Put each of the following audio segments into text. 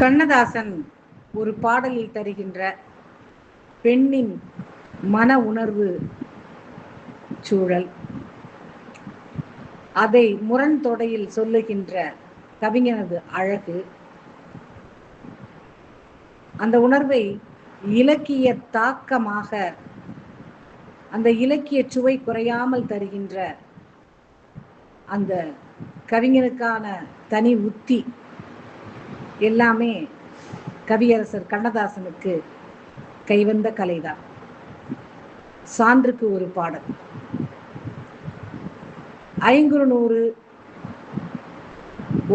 கண்ணதாசன் ஒரு பாடலில் தருகின்ற பெண்ணின் மன உணர்வு சூழல், அதை முரண்தொடையில் சொல்லுகின்ற கவிஞனது அழகு, அந்த உணர்வை இலக்கிய தாக்கமாக, அந்த இலக்கிய சுவை குறையாமல் தருகின்ற அந்த கவிஞனுக்கான தனி உத்தி எல்லாமே கவியரசர் கண்ணதாசனுக்கு கைவந்த கலைதான். சான்றுக்கு ஒரு பாடல். 500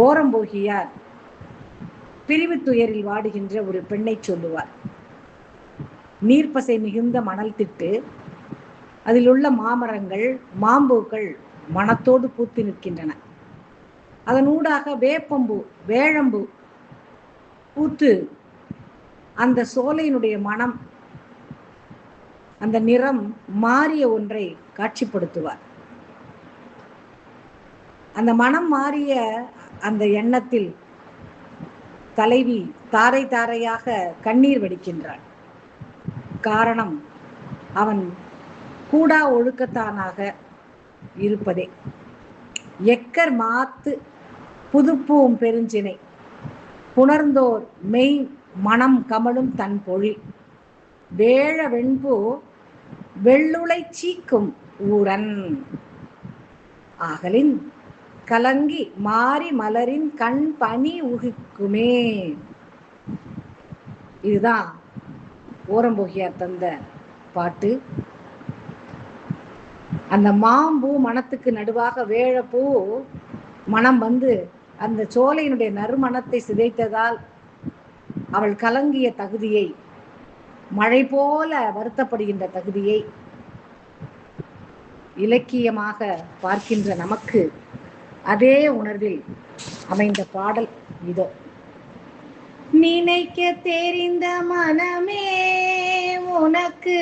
ஓரம்போகியார் பிரிவு துயரில் வாடுகின்ற ஒரு பெண்ணை சொல்லுவார். நீர்ப்பசை மிகுந்த மணல் திட்டு, அதில் உள்ள மாமரங்கள் மாம்பூக்கள் மனத்தோடு பூத்து நிற்கின்றன. அதனூடாக வேப்பம்பூ வேழம்பூ பூத்து அந்த சோலையினுடைய மனம், அந்த நிறம் மாறிய ஒன்றை காட்சிப்படுத்துவார். அந்த மனம் மாறிய அந்த எண்ணத்தில் தலைவி தாரை தாரையாக கண்ணீர் வடிக்கின்றாள். காரணம், அவன் கூடா ஒழுக்கத்தானாக இருப்பதே. எக்கர் மாத்து புதுப்பூம் பெருஞ்சினை புணர்ந்தோர் மெய் மனம் கமழும் தன் பொழி வேழ வெண்பூ வெள்ளுளை சீக்கும் ஊரன் ஆகலின் கலங்கி மாறி மலரின் கண் பனி உகிக்குமே. இதுதான் ஓரம்போகியார் தந்த பாட்டு. அந்த மாம்பூ மனத்துக்கு நடுவாக வேழப்பூ மனம் வந்து அந்த சோலையினுடைய நறுமணத்தை சிதைத்ததால் அவள் கலங்கிய தகுதியை, மழை போல வருத்தப்படுகின்ற தகுதியை இலக்கியமாக பார்க்கின்ற நமக்கு அதே உணர்வில் அமைந்த பாடல் இதோ. நினைக்க தெரிந்த மனமே உனக்கு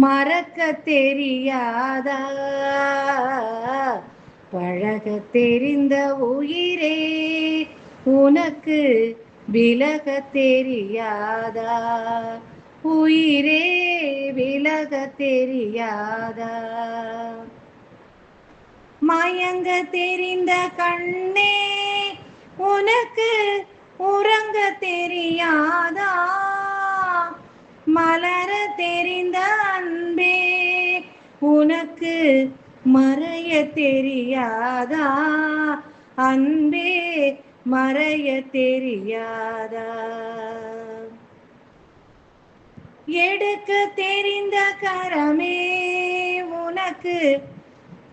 மறக்க தெரியாதா, பழக தெரிந்த உயிரே உனக்கு விலக தெரியாதா, உயிரே விலக தெரியாதா, மயங்க தெரிந்த கண்ணே உனக்கு உறங்க தெரியாதா, மலர தெரிந்த அன்பே உனக்கு மறைய தெரியாதா, அன்பே மறைய தெரியாதா, எடுக்க தெரிந்த கரமே உனக்கு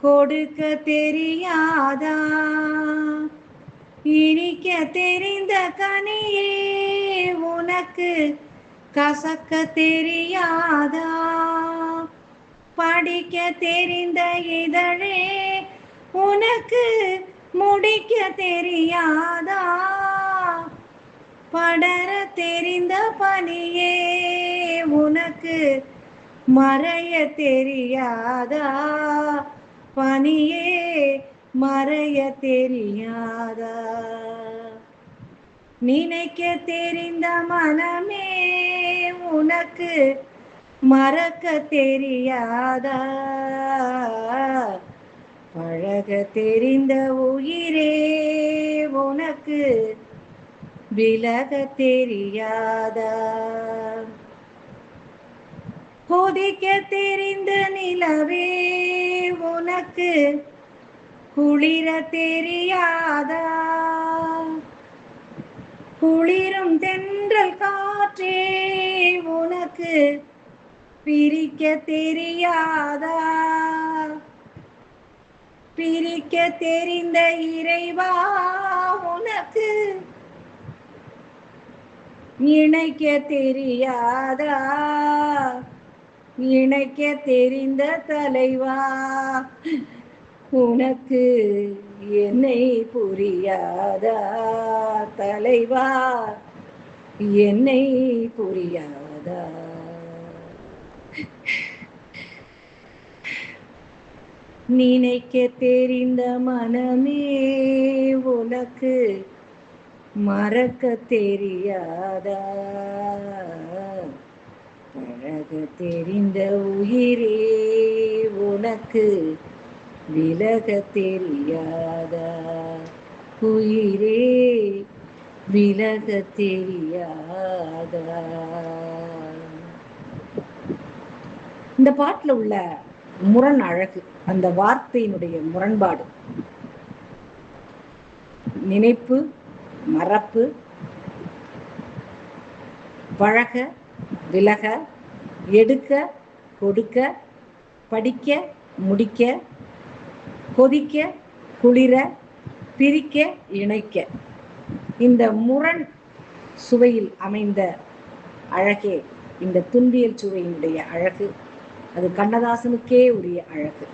கொடுக்க தெரியாதா, இனிக்க தெரிந்த கனியே உனக்கு கசக்க தெரியாதா, படிக்க தெரிந்த இதழே உனக்கு முடிக்க தெரியாதா, படர தெரிந்த பனியே உனக்கு மறைய தெரியாதா, பனியே மறைய தெரியாதா, நினைக்க தெரிந்த மனமே உனக்கு மறக்க தெரியாதா, பழக தெரிந்த உயிரே உனக்கு விலக தெரியாதா, கொதிக்க தெரிந்த நிலவே உனக்கு குளிர தெரியாதா, குளிரும் தென்றல் காற்றே உனக்கு பிரிக்க தெரியாதா, பிரிக்க தெரிந்த இறைவா உனக்கு இணைக்க தெரியாதா, இணைக்க தெரிந்த தலைவா உனக்கு என்னை புரியாதா, தலைவா என்னை புரியாதா. நினைக்க தெரிந்த மனமே உனக்கு மறக்க தெரியாதா பழக தெரிந்த உயிரே உனக்கு விலக தெரியாதா உயிரே விலக தெரியாதா. இந்த பாட்டுல உள்ள முரண் அழகு, அந்த வார்த்தையினுடைய முரண்பாடு. நினைப்பு, மறப்பு, பழக, விலக, எடுக்க, கொடுக்க, படிக்க, முடிக்க, கொதிக்க, குளிர, பிரிக்க, இணைக்க. இந்த முரண் சுவையில் அமைந்த அழகே இந்த துன்பியல் சுவையினுடைய அழகு. அது கண்ணதாசனுக்கே உரிய அழகு.